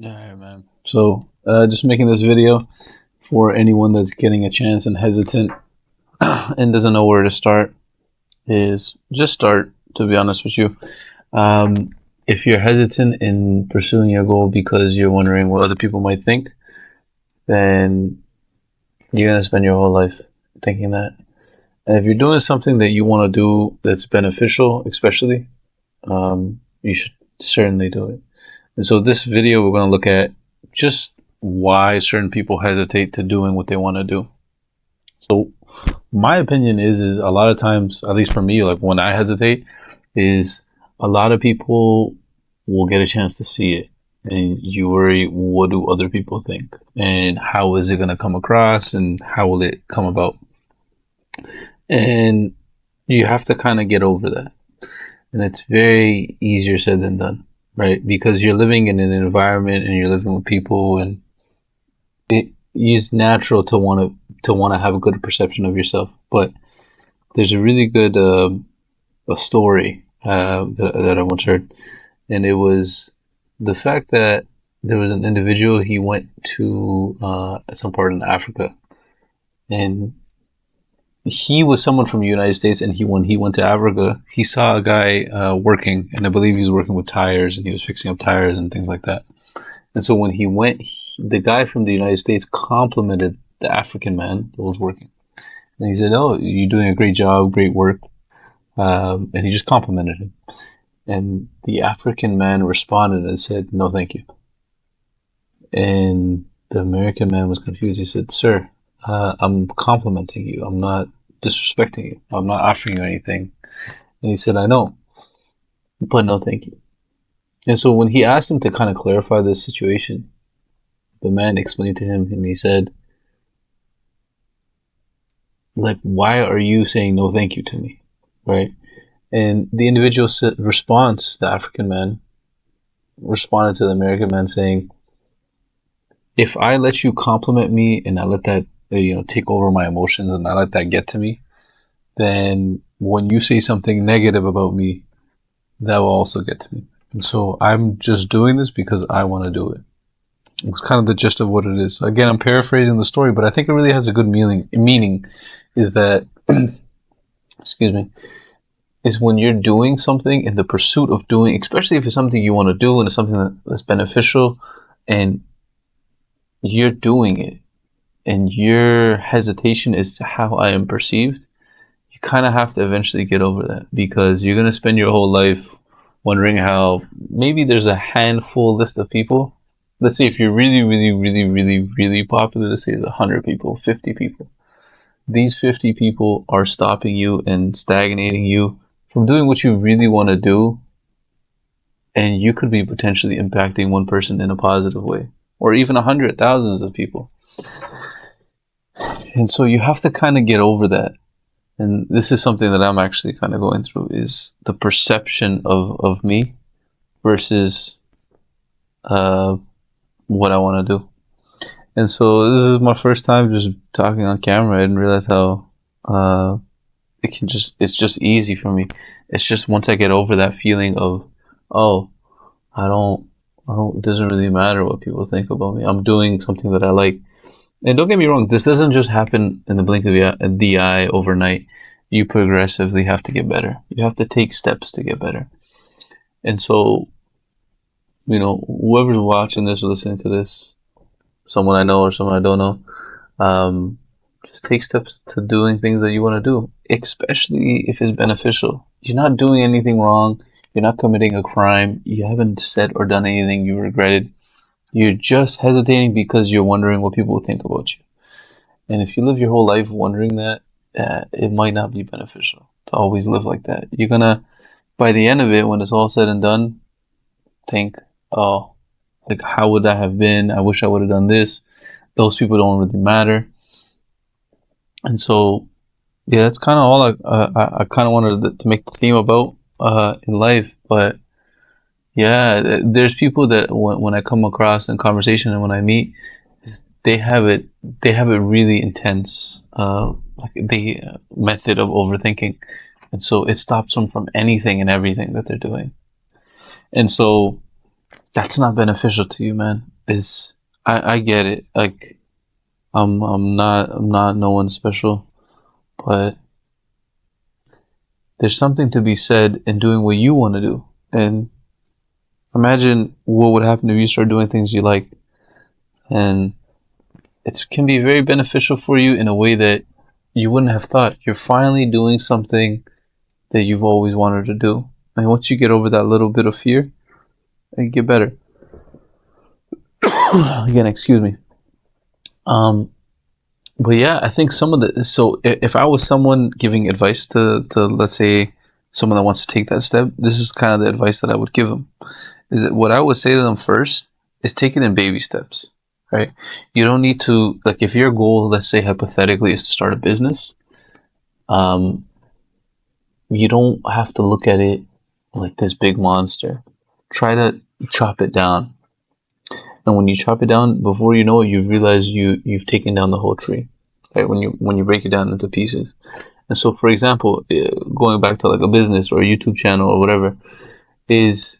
Yeah, man. So, just making this video for anyone that's getting a chance and hesitant and doesn't know where to start. Is just start. To be honest with you, if you're hesitant in pursuing your goal because you're wondering what other people might think, then you're gonna spend your whole life thinking that. And if you're doing something that you want to do that's beneficial, especially, you should certainly do it. And so, this video, we're gonna look at just why certain people hesitate to doing what they want to do. So my opinion is a lot of times, at least for me, like when I hesitate, is a lot of people will get a chance to see it, and you worry, what do other people think, and how is it going to come across, and how will it come about, and you have to kind of get over that, and it's very easier said than done, right? Because you're living in an environment and you're living with people, and it's natural to want to have a good perception of yourself. But there's a really good a story that I once heard, and it was the fact that there was an individual. He went to some part in Africa, and he was someone from the United States. And when he went to Africa, he saw a guy working, and I believe he was working with tires, and he was fixing up tires and things like that. And so when he went, the guy from the United States complimented the African man that was working. And he said, "Oh, you're doing a great job, great work." And he just complimented him. And the African man responded and said, "No, thank you." And the American man was confused. He said, "Sir, I'm complimenting you. I'm not disrespecting you. I'm not offering you anything." And he said, "I know, but no, thank you." And so when he asked him to kind of clarify this situation, the man explained to him, and he said, like, "Why are you saying no thank you to me?" Right? And the individual response, the African man responded to the American man saying, "If I let you compliment me and I let that take over my emotions and I let that get to me, then when you say something negative about me, that will also get to me. And so I'm just doing this because I want to do it." It's kind of the gist of what it is. Again, I'm paraphrasing the story, but I think it really has a good meaning is that, excuse me, is when you're doing something in the pursuit of doing, especially if it's something you want to do and it's something that's beneficial, and you're doing it, and your hesitation is to how I am perceived, you kind of have to eventually get over that, because you're going to spend your whole life wondering how maybe there's a handful list of people. Let's say if you're really, really, really, really, really popular, let's say there's 100 people, 50 people. These 50 people are stopping you and stagnating you from doing what you really want to do. And you could be potentially impacting one person in a positive way, or even 100 thousands of people. And so you have to kind of get over that. And this is something that I'm actually kind of going through, is the perception of me versus what I want to do. And so this is my first time just talking on camera. I didn't realize how it's just easy for me. It's just once I get over that feeling of, oh, it doesn't really matter what people think about me. I'm doing something that I like. And don't get me wrong, this doesn't just happen in the blink of the eye overnight. You progressively have to get better. You have to take steps to get better. And so, whoever's watching this or listening to this, someone I know or someone I don't know, just take steps to doing things that you want to do, especially if it's beneficial. You're not doing anything wrong. You're not committing a crime. You haven't said or done anything you regretted. You're just hesitating because you're wondering what people will think about you. And if you live your whole life wondering that, it might not be beneficial to always live like that. You're gonna, by the end of it, when it's all said and done, think, oh, like, how would that have been? I wish I would have done this. Those people don't really matter. And so, yeah, that's kind of all I kind of wanted to make the theme about in life. But yeah, there's people that when I come across in conversation and when I meet, they have it really intense, like the method of overthinking, and so it stops them from anything and everything that they're doing. And so that's not beneficial to you, man. is I get it. Like I'm not no one special, but there's something to be said in doing what you want to do. And imagine what would happen if you start doing things you like. And it can be very beneficial for you in a way that you wouldn't have thought. You're finally doing something that you've always wanted to do. And once you get over that little bit of fear, you get better. Again, excuse me. But yeah, I think some of the, so if I was someone giving advice to let's say someone that wants to take that step, this is kind of the advice that I would give them. Is that what I would say to them first is take it in baby steps, right? You don't need to, like, if your goal, let's say hypothetically, is to start a business, you don't have to look at it like this big monster. Try to chop it down. And when you chop it down, before you know it, you've realized you've taken down the whole tree, right? When you break it down into pieces. And so, for example, going back to like a business or a YouTube channel or whatever, is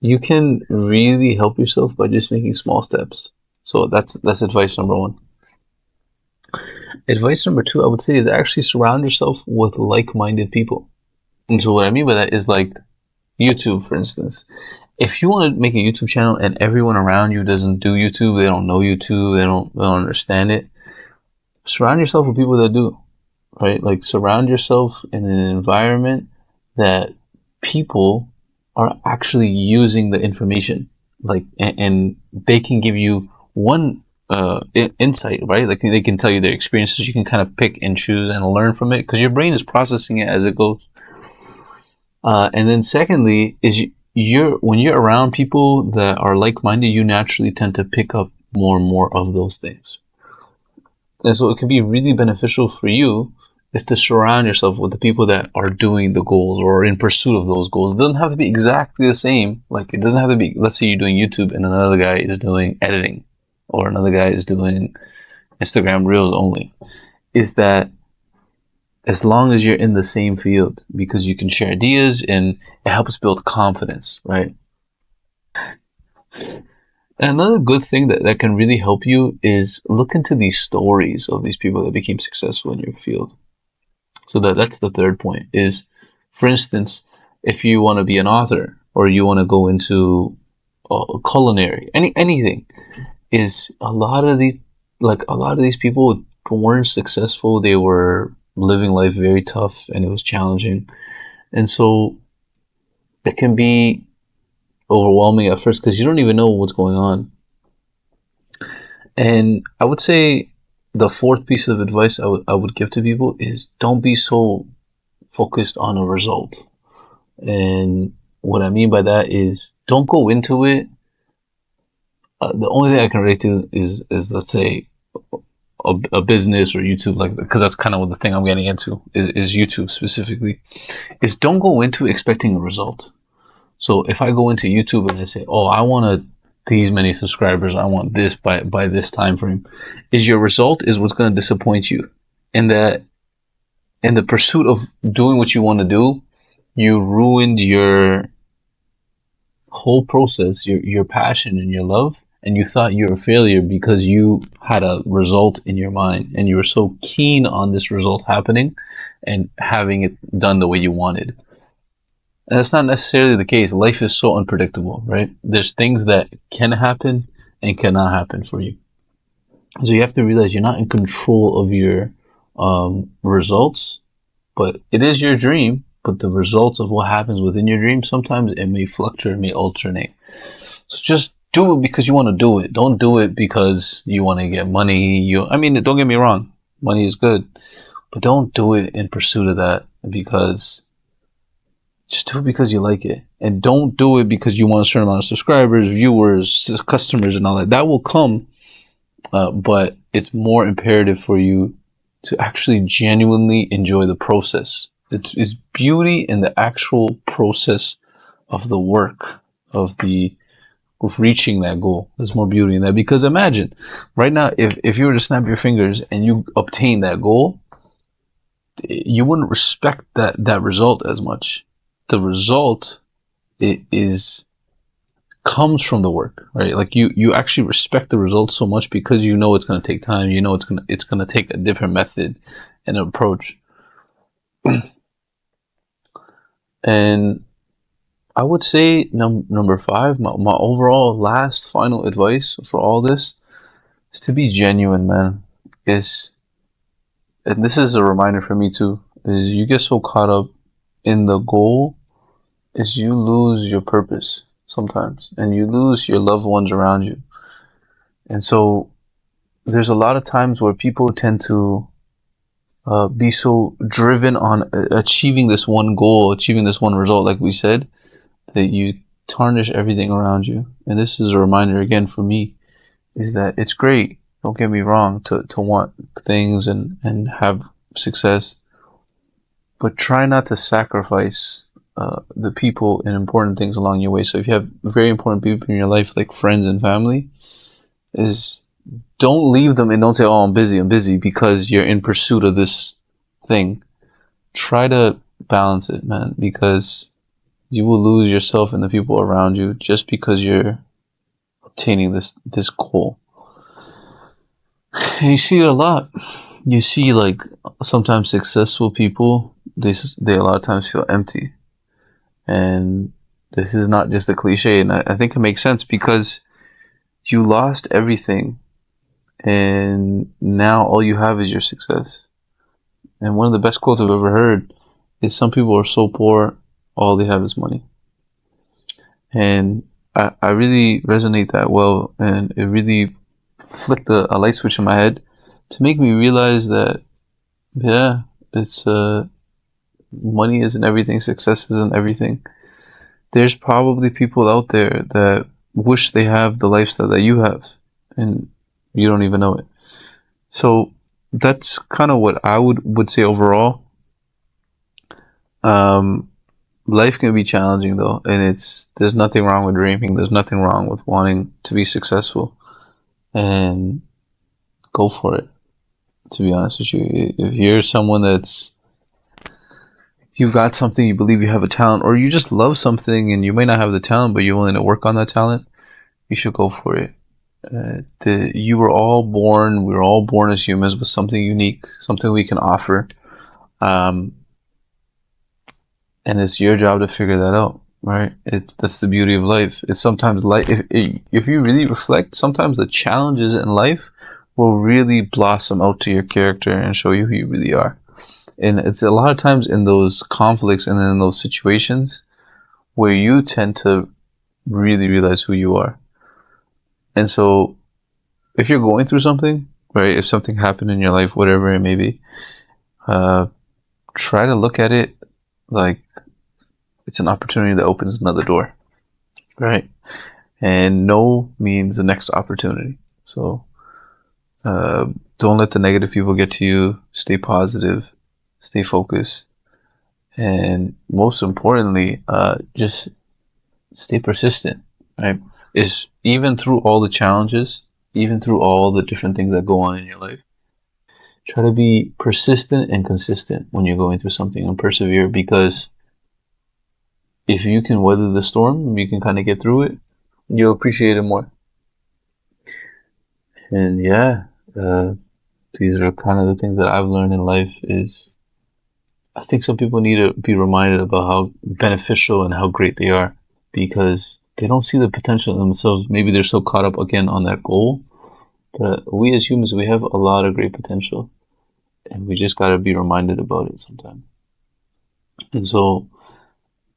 you can really help yourself by just making small steps. So that's advice number one. Advice number two, I would say, is actually surround yourself with like-minded people. And so what I mean by that is like YouTube, for instance. If you want to make a YouTube channel and everyone around you doesn't do YouTube, they don't know YouTube, they don't understand it, surround yourself with people that do, right? Like surround yourself in an environment that people are actually using the information, like, and they can give you one insight, right? Like they can tell you their experiences. You can kind of pick and choose and learn from it because your brain is processing it as it goes. And then secondly is when you're around people that are like-minded, you naturally tend to pick up more and more of those things. And so it can be really beneficial for you is to surround yourself with the people that are doing the goals or in pursuit of those goals. It doesn't have to be exactly the same. Like it doesn't have to be, let's say you're doing YouTube and another guy is doing editing or another guy is doing Instagram Reels only. Is that as long as you're in the same field, because you can share ideas and it helps build confidence, right? And another good thing that can really help you is look into these stories of these people that became successful in your field. So that's the third point is, for instance, if you want to be an author or you want to go into culinary, anything, is a lot of these people weren't successful. They were living life very tough and it was challenging. And so it can be overwhelming at first because you don't even know what's going on. And I would say the fourth piece of advice I would give to people is don't be so focused on a result. And what I mean by that is don't go into it. The only thing I can relate to is let's say a business or YouTube, like, because that's kind of what the thing I'm getting into is YouTube specifically, is don't go into expecting a result. So if I go into YouTube and I say, oh, I want these many subscribers, I want this by this time frame, is your result is what's going to disappoint you. And that in the pursuit of doing what you want to do, you ruined your whole process, your passion and your love, and you thought you were a failure because you had a result in your mind and you were so keen on this result happening and having it done the way you wanted. And that's not necessarily the case. Life is so unpredictable, right? There's things that can happen and cannot happen for you. So you have to realize you're not in control of your results, but it is your dream. But the results of what happens within your dream, sometimes it may fluctuate, it may alternate. So just do it because you want to do it. Don't do it because you want to get money. Don't get me wrong. Money is good. But don't do it in pursuit of that because... Just do it because you like it. And don't do it because you want a certain amount of subscribers, viewers, customers, and all that. That will come. But it's more imperative for you to actually genuinely enjoy the process. It's beauty in the actual process of the work, of reaching that goal. There's more beauty in that. Because imagine, right now, if you were to snap your fingers and you obtain that goal, you wouldn't respect that result as much. The result is comes from the work, right? Like you actually respect the results so much because you know it's going to take time. You know it's going to take a different method and approach. And I would say number 5, my overall last final advice for all this is to be genuine, man. Is And this is a reminder for me too, is you get so caught up in the goal is you lose your purpose sometimes and you lose your loved ones around you. And so there's a lot of times where people tend to be so driven on achieving this one goal, achieving this one result, like we said, that you tarnish everything around you. And this is a reminder again for me, is that it's great, don't get me wrong, to want things and have success, but try not to sacrifice the people and important things along your way. So if you have very important people in your life, like friends and family, is don't leave them and don't say, oh, I'm busy, because you're in pursuit of this thing. Try to balance it, man, because you will lose yourself and the people around you just because you're obtaining this goal. And you see it a lot. You see, like, sometimes successful people, they a lot of times feel empty. And this is not just a cliche, and I think it makes sense because you lost everything and now all you have is your success. And one of the best quotes I've ever heard is, some people are so poor, all they have is money. And I really resonate that well, and it really flicked a light switch in my head to make me realize that, yeah, it's money isn't everything, success isn't everything. There's probably people out there that wish they have the lifestyle that you have, and you don't even know it. So that's kind of what I would say overall. Life can be challenging though, and there's nothing wrong with dreaming. There's nothing wrong with wanting to be successful, and go for it. To be honest with you, if you're someone you've got something, you believe you have a talent, or you just love something and you may not have the talent, but you're willing to work on that talent, you should go for it. We were all born as humans with something unique, something we can offer. And it's your job to figure that out, right? That's the beauty of life. It's sometimes life, if you really reflect, sometimes the challenges in life will really blossom out to your character and show you who you really are. And it's a lot of times in those conflicts and in those situations where you tend to really realize who you are. And so if you're going through something, right, if something happened in your life, whatever it may be, try to look at it like it's an opportunity that opens another door, right? And no means the next opportunity. So don't let the negative people get to you. Stay positive, stay focused, and most importantly, just stay persistent, right? Is even through all the challenges, even through all the different things that go on in your life, try to be persistent and consistent when you're going through something, and persevere, because if you can weather the storm, you can kind of get through it, you'll appreciate it more. And yeah, these are kind of the things that I've learned in life. Is I think some people need to be reminded about how beneficial and how great they are, because they don't see the potential in themselves. Maybe they're so caught up again on that goal, but we as humans, we have a lot of great potential, and we just got to be reminded about it sometimes. And so,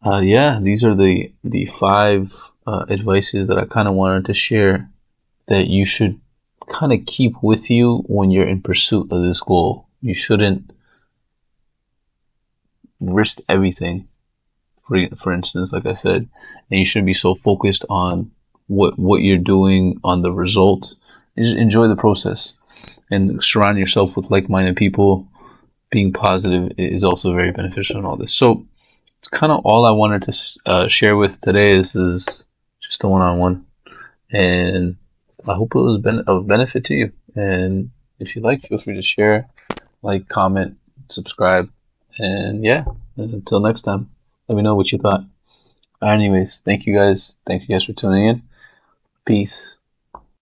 yeah, these are the 5 advices that I kind of wanted to share that you should kind of keep with you when you're in pursuit of this goal. You shouldn't risk everything, for instance, like I said, and you shouldn't be so focused on what you're doing, on the result. You just enjoy the process and surround yourself with like-minded people. Being positive is also very beneficial in all this. So it's kind of all I wanted to share with today. This is just a one-on-one, and I hope it was of benefit to you. And if you like, feel free to share, like, comment, subscribe, and yeah, until next time, let me know what you thought. Anyways, thank you guys. Thank you guys for tuning in. Peace.